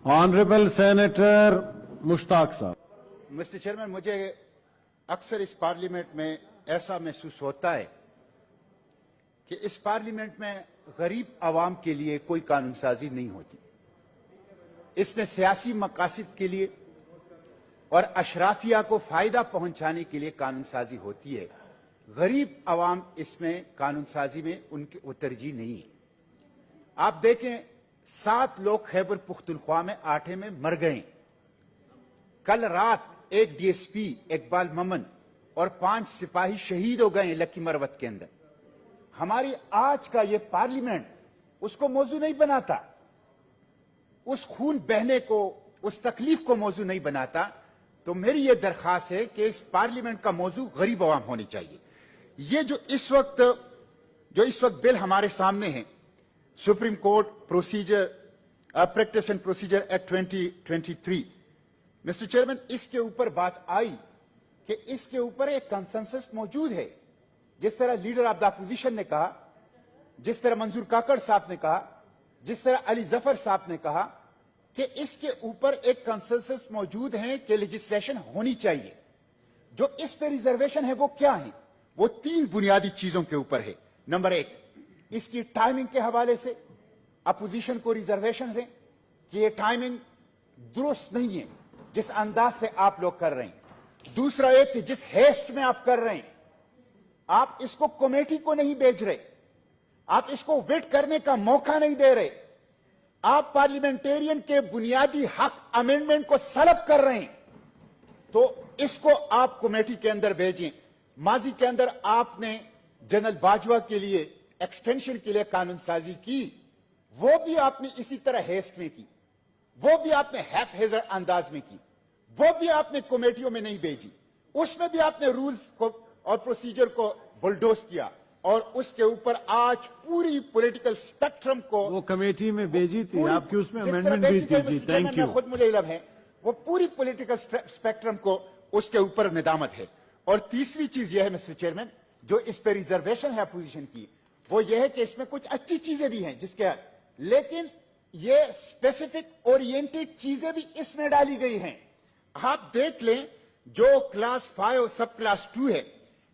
Honorable Senator Mushtaq Saab. Mister chairman, मुझे अक्सर इस पार्लियामेंट में ऐसा महसूस होता है कि इस पार्लियामेंट में गरीब आवाम के लिए कोई कानून साजी नहीं होती। इसमें सियासी मकासद के लिए और अशराफिया को फायदा पहुंचाने के लिए कानून साजी होती है। गरीब आवाम इसमें कानून साजी में उनकी वो तरजीह नहीं है। आप देखें, 7 लोग खैबर पुख्तनख्वा में आठे में मर गए। कल रात एक डीएसपी इकबाल ममन और 5 सिपाही शहीद हो गए लकी मरवत के अंदर। हमारी आज का ये पार्लियामेंट उसको मौजू नहीं बनाता, उस खून बहने को, उस तकलीफ को मौजू नहीं बनाता। तो मेरी ये दरखास्त है कि इस पार्लियामेंट का मौजू गरीब आवाम होनी चाहिए। ये जो इस वक्त बिल हमारे सामने है, supreme court procedure practice and procedure act 2023, mister chairman, इसके ऊपर बात आई कि इसके ऊपर एक कंसेंसस मौजूद है। जिस तरह लीडर ऑफ द अपोजिशन ने कहा, जिस तरह मंजूर काकड़ साहब ने कहा, जिस तरह अली जफर साहब ने कहा कि इसके ऊपर एक कंसेंसस मौजूद है कि लेजिस्लेशन होनी चाहिए। जो इस पे रिजर्वेशन है वो क्या है? वो 3 बुनियादी चीजों के ऊपर है। नंबर 1, इसकी टाइमिंग के हवाले से अपोजिशन को रिजर्वेशन दें कि ये टाइमिंग दुरुस्त नहीं है जिस अंदाज से आप लोग कर रहे हैं। दूसरा एक कि जिस हेस्ट में आप कर रहे हैं, आप इसको कमेटी को नहीं भेज रहे, आप इसको वेट करने का मौका नहीं दे रहे, आप पार्लियामेंटेरियन के बुनियादी हक अमेंडमेंट को सलब कर रहे हैं। तो इसको आप कमेटी के अंदर भेजें। माजी के अंदर आपने जनरल बाजवा के लिए एक्सटेंशन के लिए कानून साजी की, वो भी आपने इसी तरह हेस्ट में की, वो भी आपने हैप-हेजर अंदाज में की, वो भी आपने कमेटियों में नहीं भेजी। उसमें भी आपने रूल्स को और प्रोसीजर को बुलडोज किया और उसके ऊपर आज पूरी पॉलिटिकल स्पेक्ट्रम को वो कमेटी में भेजी थी, आपकी उसमें अमेंडमेंट भी थी जी। Thank you. खुद मुलैलम है, वो पूरी पॉलिटिकल स्पेक्ट्रम को उसके ऊपर निदामत है। और तीसरी चीज यह है मिस्टर चेयरमैन, जो इस पे रिजर्वेशन है अपोजिशन की, वो यह है कि इसमें कुछ अच्छी चीजें भी हैं जिसके, लेकिन ये स्पेसिफिक ओरिएंटेड चीजें भी इसमें डाली गई हैं। आप देख लें, जो क्लास 5 सब क्लास 2 है,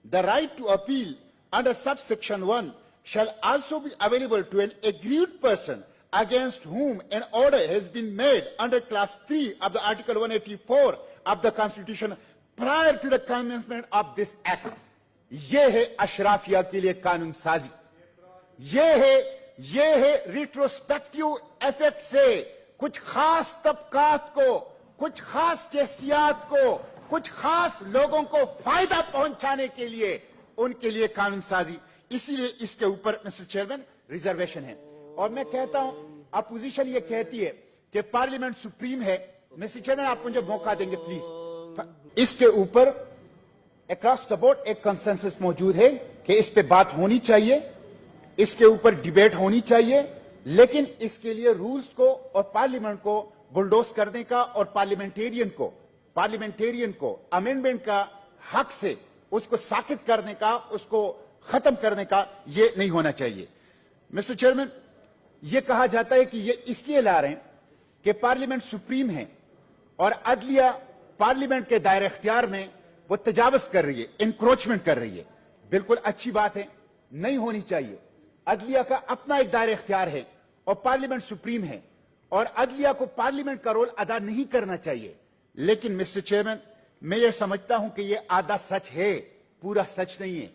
the right to appeal under subsection 1 shall also be available to an aggrieved person against whom an order has been made under class 3 of the article 184 of the constitution prior to the commencement of this act. ये है अशराफिया के लिए कानून साजी, ये है retrospective effect से कुछ खास तबकात को, कुछ खास शख्सियात को, कुछ खास लोगों को फायदा पहुंचाने के लिए उनके लिए कानून साजी। इसीलिए इसके ऊपर मिस्टर चेयरमैन रिजर्वेशन है। और मैं कहता हूं, अपोजिशन ये कहती है कि पार्लियामेंट सुप्रीम है। मिस्टर चेयरमैन, आप मुझे मौका देंगे प्लीज। इसके ऊपर अक्रॉस द बोर्ड एक कंसेंसस मौजूद है कि इस पे बात होनी चाहिए, इसके ऊपर डिबेट होनी चाहिए, लेकिन इसके लिए रूल्स को और पार्लियामेंट को बुलडोज करने का और पार्लियामेंटेरियन को अमेंडमेंट का हक से उसको साकित करने का, उसको खत्म करने का ये नहीं होना चाहिए। मिस्टर चेयरमैन, ये कहा जाता है कि ये इसलिए ला रहे हैं कि पार्लियामेंट सुप्रीम है और अदलिया पार्लियामेंट के दायरे इख्तियार में वो तजावुज कर रही है, इंक्रोचमेंट कर रही है। बिल्कुल अच्छी बात है, नहीं होनी चाहिए। अदलिया का अपना एक दायरे इख्तियार है और पार्लियामेंट सुप्रीम है और अदलिया को पार्लियामेंट का रोल अदा नहीं करना चाहिए। लेकिन मिस्टर चेयरमैन, मैं ये समझता हूं कि ये आधा सच है, पूरा सच नहीं है।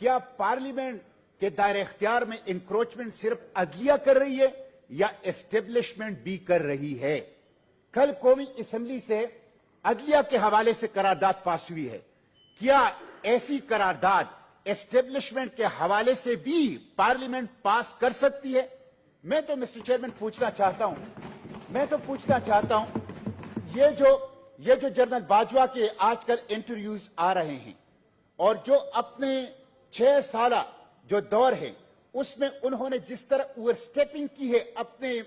क्या पार्लियामेंट के दायरे इख्तियार में इंक्रोचमेंट सिर्फ अदलिया कर रही है या एस्टेब्लिशमेंट भी कर रही है? कल कौमी असेंबली से अदलिया के हवाले से करारदाद पास हुई है। क्या ऐसी करारदाद एस्टेब्लिशमेंट के हवाले से भी पार्लियामेंट पास कर सकती है? मैं तो मिस्टर चेयरमैन पूछना चाहता हूं, ये जो जनरल बाजवा के आजकल इंटरव्यूज आ रहे हैं और जो अपने 6 साल जो दौर है उसमें उन्होंने जिस तरह ओवरस्टेपिंग की है अपने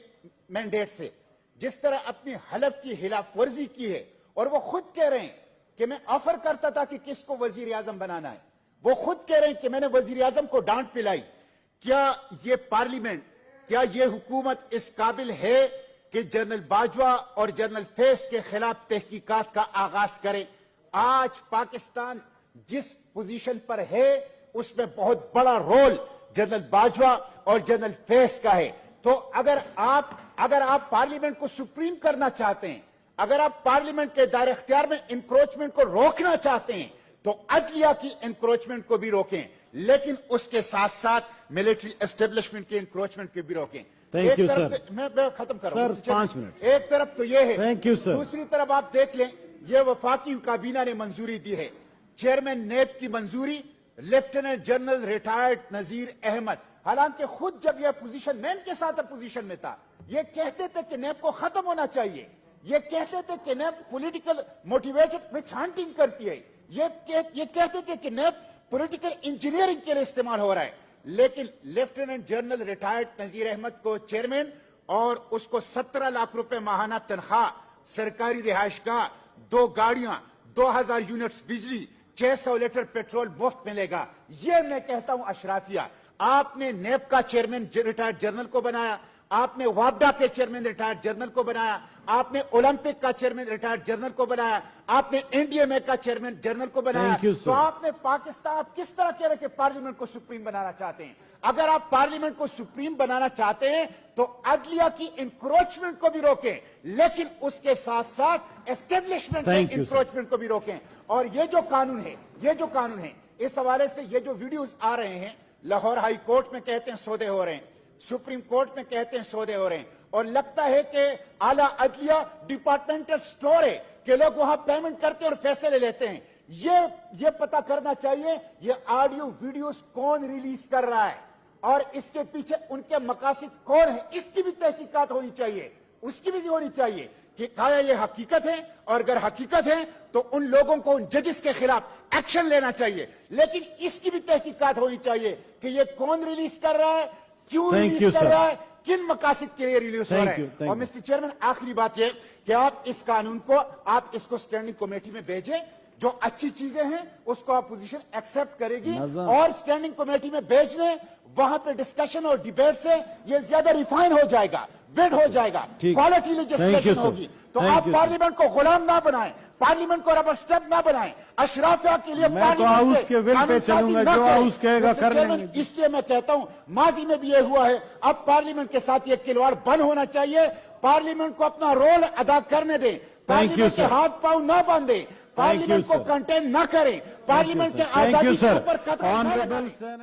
मैंडेट से, जिस तरह अपनी हलफ की खिलाफ वर्जी की है, और वो खुद कह रहे हैं कि मैं ऑफर करता था कि किसको वजीर आजम बनाना है, वो खुद कह रहे हैं कि मैंने वजीर आजम को डांट पिलाई। क्या ये पार्लियामेंट, क्या ये हुकूमत इस काबिल है کہ جنرل باجوہ اور جنرل فیض کے خلاف تحقیقات کا آغاز کریں. آج پاکستان جس پوزیشن پر ہے اس میں بہت بڑا رول جنرل باجوہ اور جنرل فیض کا ہے. تو اگر آپ پارلیمنٹ کو سپریم کرنا چاہتے ہیں, اگر آپ پارلیمنٹ کے دائرہ اختیار میں انکروچمنٹ کو روکنا چاہتے ہیں تو عدلیہ کی انکروچمنٹ کو بھی روکیں, لیکن اس کے ساتھ ساتھ ملٹری اسٹیبلشمنٹ کی انکروچمنٹ کو بھی روکیں. Thank you, sir. میں ختم کر رہا ہوں. Sir, 5 minute. ایک طرف تو یہ ہے, Thank you, sir. دوسری طرف آپ دیکھ لیں یہ وفاقی کابینہ نے منظوری دی ہے. چیئرمین نیب کی منظوری lieutenant general retired Nazir Ahmed, حالانکہ خود جب یہ اپوزیشن مین کے ساتھ اپوزیشن میں تھا یہ کہتے تھے کہ نیب کو ختم ہونا چاہیے, یہ کہتے تھے کہ نیب پولیٹیکل موٹیویٹڈ وچ ہنٹنگ کرتی ہے, یہ کہتے تھے کہ نیب پولیٹیکل انجینئرنگ کے لیے استعمال ہو رہا ہے. لیکن lieutenant general retired Nazir Ahmed کو چیئرمین اور اس کو 17 لاکھ روپے ماہانہ تنخواہ, سرکاری رہائش گاہ, 2 گاڑیاں, 2000 یونٹس بجلی, 600 لیٹر پیٹرول مفت ملے گا. یہ میں کہتا ہوں اشرافیہ. آپ نے نیب کا چیئرمین ریٹائرڈ جنرل کو بنایا, آپ نے وابڈا کے چیئرمین ریٹائرڈ جنرل کو بنایا, آپ نے اولمپک کا چیئرمین ریٹائرڈ جنرل کو بنایا, آپ نے این ڈی ایم اے کا چیئرمین جنرل کو بنایا. Thank you, sir. تو آپ نے پاکستان, آپ کس طرح کہہ رہے کہ پارلیمنٹ کو سپریم بنانا چاہتے ہیں؟ اگر آپ پارلیمنٹ کو سپریم بنانا چاہتے ہیں تو عدلیہ کی انکروچمنٹ کو بھی روکیں, لیکن اس کے ساتھ ساتھ اسٹیبلشمنٹ کے Thank you, sir. انکروچمنٹ کو بھی روکیں. اور یہ جو قانون ہے اس حوالے سے یہ جو ویڈیوز آ رہے ہیں, لاہور ہائی کورٹ میں کہتے ہیں سودے ہو رہے ہیں, سپریم کورٹ میں کہتے ہیں سودے ہو رہے ہیں, اور لگتا ہے کہ اعلیٰ عدلیہ ڈپارٹمنٹل سٹور ہے کہ لوگ وہاں پیمنٹ کرتے ہیں اور پیسے لے لیتے ہیں. یہ پتا کرنا چاہیے یہ آڈیو ویڈیوز کون ریلیز کر رہا ہے اور اس کے پیچھے ان کے مقاصد کون ہیں, اس کی بھی تحقیقات ہونی چاہیے, اس کی بھی ہونی چاہیے کہ آیا یہ حقیقت ہے, اور اگر حقیقت ہے تو ان لوگوں کو, ان ججز کے خلاف ایکشن لینا چاہیے. لیکن اس کی بھی تحقیقات ہونی چاہیے کہ یہ کون ریلیز کر رہا ہے, کیوں ریلیز کر رہا ہے, کن مقاصد کے لیے ریلیز ہو رہا ہے. اور مسٹر چیئرمین آخری بات یہ کہ آپ اس قانون کو, آپ اس کو اسٹینڈنگ کمیٹی میں بھیجیں, جو اچھی چیزیں ہیں اس کو اپوزیشن ایکسپٹ کرے گی, اور اسٹینڈنگ کمیٹی میں بھیج دیں, وہاں پہ ڈسکشن اور ڈیبیٹ سے یہ زیادہ ریفائن ہو جائے گا, ویڈ ہو جائے گا, کوالٹی لیجسلیشن ہوگی. تو آپ پارلیمنٹ کو غلام نہ بنائیں, پارلیمنٹ کو ربر اسٹیمپ نہ بنائیں. اشرافیہ کے لیے پارلیمنٹ سے قانون سازی نہ کریں. اس لیے میں کہتا ہوں ماضی میں بھی یہ ہوا ہے, اب پارلیمنٹ کے ساتھ یہ کھلواڑ بند ہونا چاہیے. پارلیمنٹ کو اپنا رول ادا کرنے دیں, پارلیمنٹ کے ہاتھ پاؤں نہ باندھیں, پارلیمنٹ کو کنٹین نہ کریں, پارلیمنٹ کے آزادی کے اوپر قدم نہ لگائیں.